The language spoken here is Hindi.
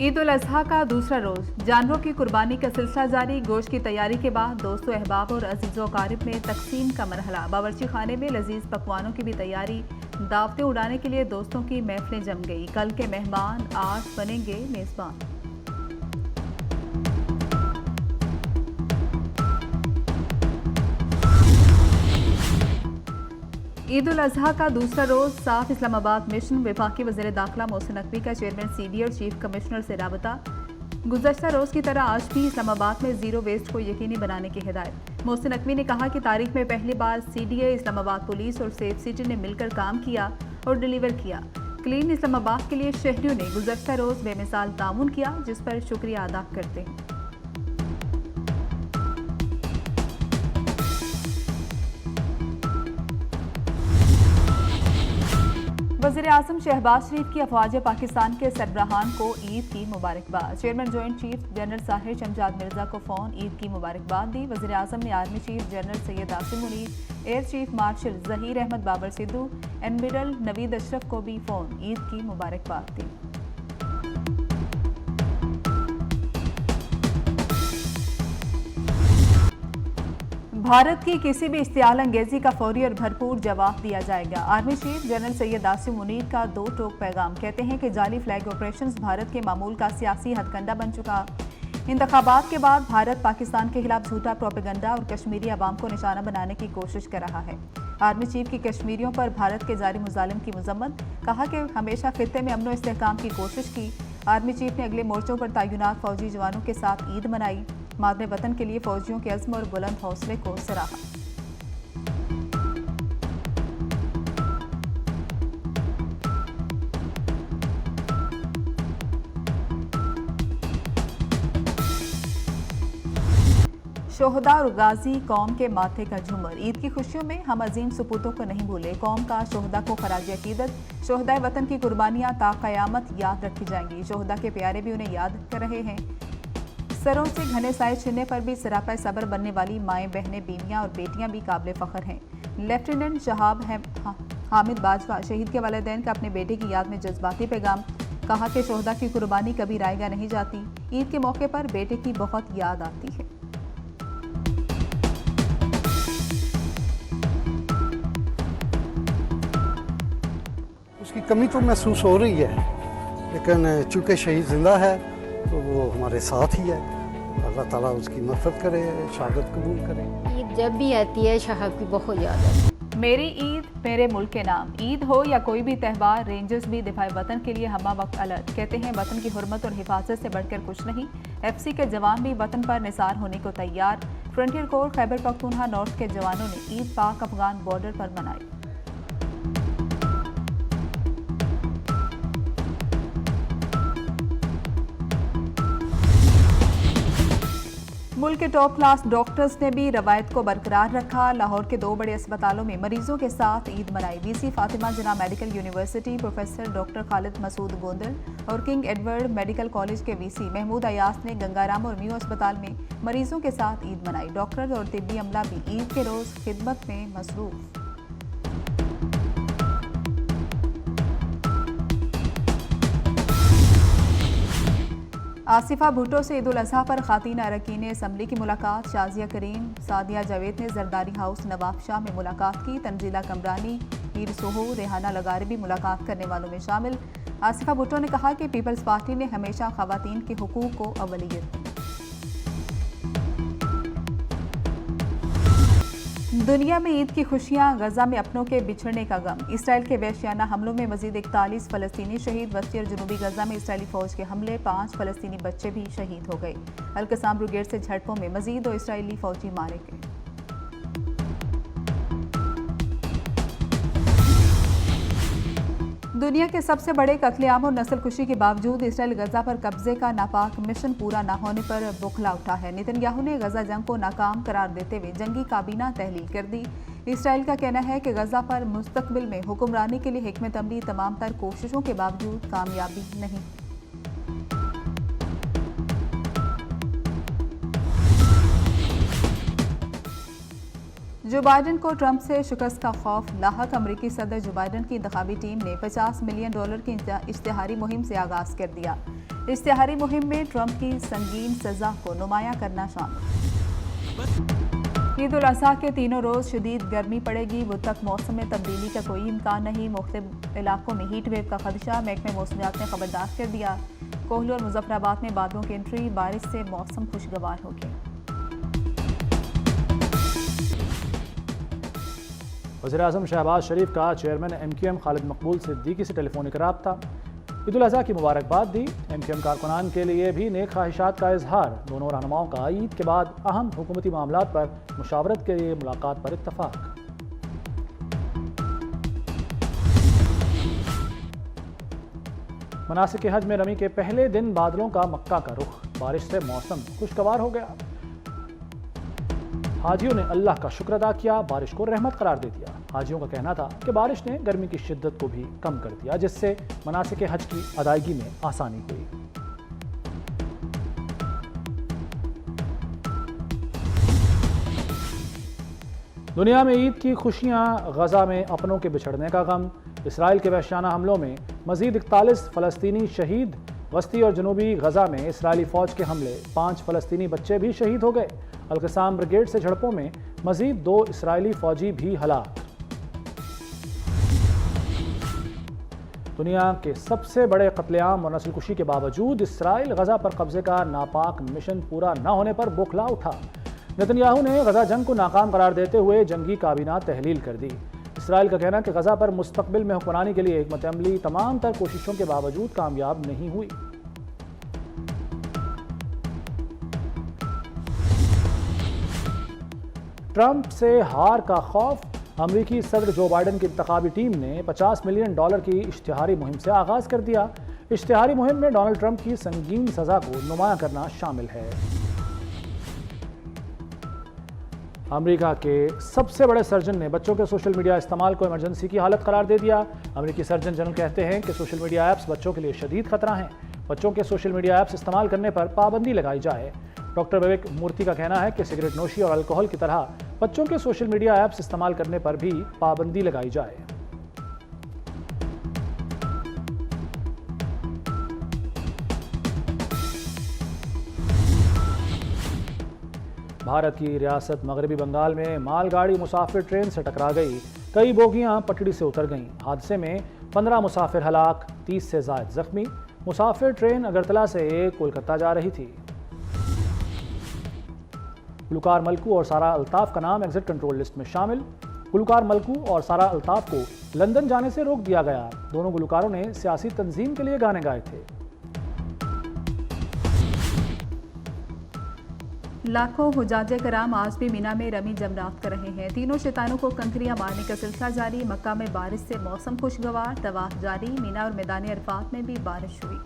ईद उल अजहा का दूसरा रोज, जानवरों की कुर्बानी का सिलसिला जारी। गोश्त की तैयारी के बाद दोस्तों, अहबाब और अजीज़ों अकारिब में तकसीम का मरहला। बावर्ची खाने में लजीज पकवानों की भी तैयारी। दावतें उड़ाने के लिए दोस्तों की महफिलें जम गई। कल के मेहमान आज बनेंगे मेज़बान। ईद उल अजहा का दूसरा रोज, साफ इस्लामाबाद मिशन। वफाकी वज़ीर दाखिला मोहसिन नकवी का चेयरमैन सीडी और चीफ कमिश्नर से राबता। गुज़श्ता रोज की तरह आज भी इस्लामाबाद में जीरो वेस्ट को यकीनी बनाने की हिदायत। मोहसिन नकवी ने कहा कि तारीख में पहली बार सीडीए, इस्लामाबाद पुलिस और सेफ सिटी ने मिलकर काम किया और डिलीवर किया। क्लीन इस्लामाबाद के लिए शहरियों ने गुज़श्ता रोज बेमिसाल ताउन किया, जिस पर शुक्रिया अदा करते हैं। वज़ीर-ए-आज़म शहबाज शरीफ की अफवाज पाकिस्तान के सरबराहान को ईद की मुबारकबाद। Chairman joint chief general Sahir Shamshad Mirza को फ़ोन ईद की मुबारकबाद दी। वज़ीर-ए-आज़म ने army chief general Syed Asim Munir, air chief marshal Zaheer Ahmed Babar Sidhu, admiral Naveed Ashraf को भी फ़ोन ईद की मुबारकबाद दी। भारत की किसी भी इश्तियाल अंगेजी का फौरी और भरपूर जवाब दिया जाएगा। Army chief general Syed Asim Munir का दो टोक पैगाम। कहते हैं कि जाली फ्लैग ऑपरेशंस भारत के मामूल का सियासी हथकंडा बन चुका। इंतखाबात के बाद भारत पाकिस्तान के खिलाफ झूठा प्रोपेगंडा और कश्मीरी अवाम को निशाना बनाने की कोशिश कर रहा है। आर्मी चीफ की कश्मीरियों पर भारत के जारी मुजालिम की मजम्मत। कहा कि हमेशा खित्ते में अमन व इस्तेहकाम की कोशिश की। आर्मी चीफ ने अगले मोर्चों पर तैनात फौजी जवानों के साथ ईद मनाई। मादरे वतन के लिए फौजियों के अज़्म और बुलंद हौसले को सराहा। शोहदा और गाजी कौम के माथे का झूमर। ईद की खुशियों में हम अजीम सपूतों को नहीं भूले। कौम का शोहदा को खराज अकीदत। शोहदाए वतन की कुर्बानियां ता क़यामत याद रखी जाएंगी। शोहदा के प्यारे भी उन्हें याद कर रहे हैं। सरों से घने साए छिनने पर भी सरापा सबर बनने वाली माएँ, बहनें, बीवियाँ और बेटियाँ भी काबिल फ़ख्र हैं। लेफ्टिनेंट शहाब हामिद बाजवा शहीद के वालिदैन का अपने बेटे की याद में जज्बाती पैगाम। कहा कि शोहदा की कुर्बानी कभी रायगा नहीं जाती। ईद के मौके पर बेटे की बहुत याद आती है। उसकी कमी तो महसूस हो रही है, लेकिन चूँकि शहीद जिंदा है तो वो हमारे साथ ही है। अल्लाह ताला उसकी मफ़रत करे, शहादत कबूल करे। ईद जब भी आती है साहब की बहुत याद आती है। मेरी ईद मेरे मुल्क के नाम। ईद हो या कोई भी त्यौहार, रेंजर्स भी दिफाए वतन के लिए हमा वक्त अलर्ट। कहते हैं वतन की हुर्मत और हिफाजत से बढ़कर कुछ नहीं। एफसी के जवान भी वतन पर निसार होने को तैयार। Frontier core Khyber Pakhtunkhwa north के जवानों ने ईद पाक अफगान बॉर्डर पर मनाई। मुल्क के टॉप क्लास डॉक्टर्स ने भी रवायत को बरकरार रखा। लाहौर के दो बड़े अस्पतालों में मरीजों के साथ ईद मनाई। VC Fatima Jinnah Medical University professor doctor Khalid Masood Gondal और किंग एडवर्ड मेडिकल कॉलेज के वीसी महमूद अयास ने गंगाराम और मियो अस्पताल में मरीजों के साथ ईद मनाई। डॉक्टर और तिब्बी अमला भी ईद के रोज खिदमत में मसरूफ। आसिफा भुट्टो से ईद उल अजहा पर खातीन अरकान असम्बली की मुलाकात। शाजिया करीम, सादिया जावेद ने जरदारी हाउस नवाब शाह में मुलाकात की। तंजीला कमरानी, हीर सोहो, रेहाना लगारी भी मुलाकात करने वालों में शामिल। आसिफा भुट्टो ने कहा कि पीपल्स पार्टी ने हमेशा खवातीन के हुकूक को अवलियत दी। दुनिया में ईद की खुशियां, गजा में अपनों के बिछड़ने का गम। इसराइल के वहशियाना हमलों में मजीद 41 फलस्तीनी शहीद। वस्ती और जनूबी गजा में इसराइली फौज के हमले, 5 फलस्तीनी बच्चे भी शहीद हो गए। अल-कसाम ब्रिगेड से झड़पों में मजीद 2 इसराइली फौजी मारे गए। दुनिया के सबसे बड़े कत्लेआम और नस्लकुशी के बावजूद इसराइल गजा पर कब्जे का नापाक मिशन पूरा न होने पर बुखला उठा है। नेतन्याहू ने गजा जंग को नाकाम करार देते हुए जंगी काबीना तहलील कर दी। इसराइल का कहना है कि गजा पर मुस्तकबिल में हुक्मरानी के लिए हिकमत अमली तमाम तर कोशिशों के बावजूद कामयाबी नहीं। जो बाइडन को ट्रंप से शिकस्त का खौफ लाहक। अमरीकी सदर जो बाइडन की इंतखाबी टीम ने $50 मिलियन की इश्तिहारी मुहिम से आगाज कर दिया। इश्तिहारी मुहिम में ट्रंप की संगीन सजा को नुमाया करना शामिल। ईद उल अज़हा के तीनों रोज़ शदीद गर्मी पड़ेगी। बुध तक मौसम में तब्दीली का कोई इम्कान नहीं। मुख्तलिफ इलाकों में हीट वेव का खदशा। महकमे मौसमियात ने खबरदार कर दिया। कोहली और मुजफ्फराबाद में बादलों की एंट्री। बारिश से मौसम खुशगवार हो गया। वज़ीर-ए-आज़म शहबाज शरीफ का चेयरमैन MQM खालिद मकबूल सिद्दीकी से टेलीफोनिक रब्ता। ईद उल अज़हा की मुबारकबाद दी। MQM कारकुनान के लिए भी नेक ख्वाहिशात का इजहार। दोनों रहनुमाओं का ईद के बाद अहम हुकूमती मामलात पर मुशावरत के लिए मुलाकात पर इत्तफाक। मनासिक हज में रमी के पहले दिन बादलों का मक्का का रुख। बारिश से मौसम खुशगवार हो गया। हाजियों ने अल्लाह का शुक्र अदा किया। बारिश को रहमत करार दे दिया। हाजियों का कहना था कि बारिश ने गर्मी की शिद्दत को भी कम कर दिया, जिससे मनासिक हज की अदायगी में आसानी हुई। दुनिया में ईद की खुशियां, गजा में अपनों के बिछड़ने का गम। इसराइल के वहशियाना हमलों में मजीद 41 फ़लस्तीनी शहीद। वस्ती और जनूबी गजा में इसराइली फ़ौज के हमले। 5 फ़लस्तीनी बच्चे भी शहीद हो गए। अल-क़साम ब्रिगेड से झड़पों में मजीद 2 इसराइली फ़ौजी भी हलाक। दुनिया के सबसे बड़े कत्लेआम और नस्लकुशी के बावजूद इसराइल गजा पर कब्जे का नापाक मिशन पूरा न होने पर बौखला उठा। नेतन्याहू ने गजा जंग को नाकाम करार देते हुए जंगी काबीना तहलील कर दी। इसराइल का कहना कि गजा पर मुस्तकबिल में हुक्मरानी के लिए हिकमत अमली तमाम तर कोशिशों के बावजूद कामयाब नहीं हुई। ट्रंप से हार का खौफ। अमरीकी सदर जो बाइडन की इंतखाबी टीम ने $50 मिलियन की इश्तिहारी मुहिम से आगाज कर दिया। इश्तिहारी मुहिम में डोनाल्ड ट्रंप की संगीन सजा को नुमाया करना शामिल है। अमेरिका के सबसे बड़े सर्जन ने बच्चों के सोशल मीडिया इस्तेमाल को इमरजेंसी की हालत करार दे दिया। अमेरिकी सर्जन जनरल कहते हैं कि सोशल मीडिया ऐप्स बच्चों के लिए शदीद खतरा हैं। बच्चों के सोशल मीडिया ऐप्स इस्तेमाल करने पर पाबंदी लगाई जाए। डॉक्टर विवेक मूर्ति का कहना है कि सिगरेट नोशी और अल्कोहल की तरह बच्चों के सोशल मीडिया ऐप्स इस्तेमाल करने पर भी पाबंदी लगाई जाए। भारत की रियासत मगरबी बंगाल में मालगाड़ी मुसाफिर ट्रेन से टकरा गई। कई बोगियां पटड़ी से उतर गईं। हादसे में 15 मुसाफिर हलाक, 30 से ज़ायद जख्मी। मुसाफिर ट्रेन अगरतला से कोलकाता जा रही थी। गुलकार मलकू और सारा अल्ताफ का नाम एग्जिट कंट्रोल लिस्ट में शामिल। गुलकार मलकू और सारा अल्ताफ को लंदन जाने से रोक दिया गया। दोनों गुलकारों ने सियासी तंजीम के लिए गाने गाए थे। लाखों हुजाजे कराम आज भी मीना में रमी जमरात कर रहे हैं। तीनों शैतानों को कंकरियां मारने का सिलसिला जारी। मक्का में बारिश से मौसम खुशगवार। तवाफ जारी। मीना और मैदान अरफात में भी बारिश हुई।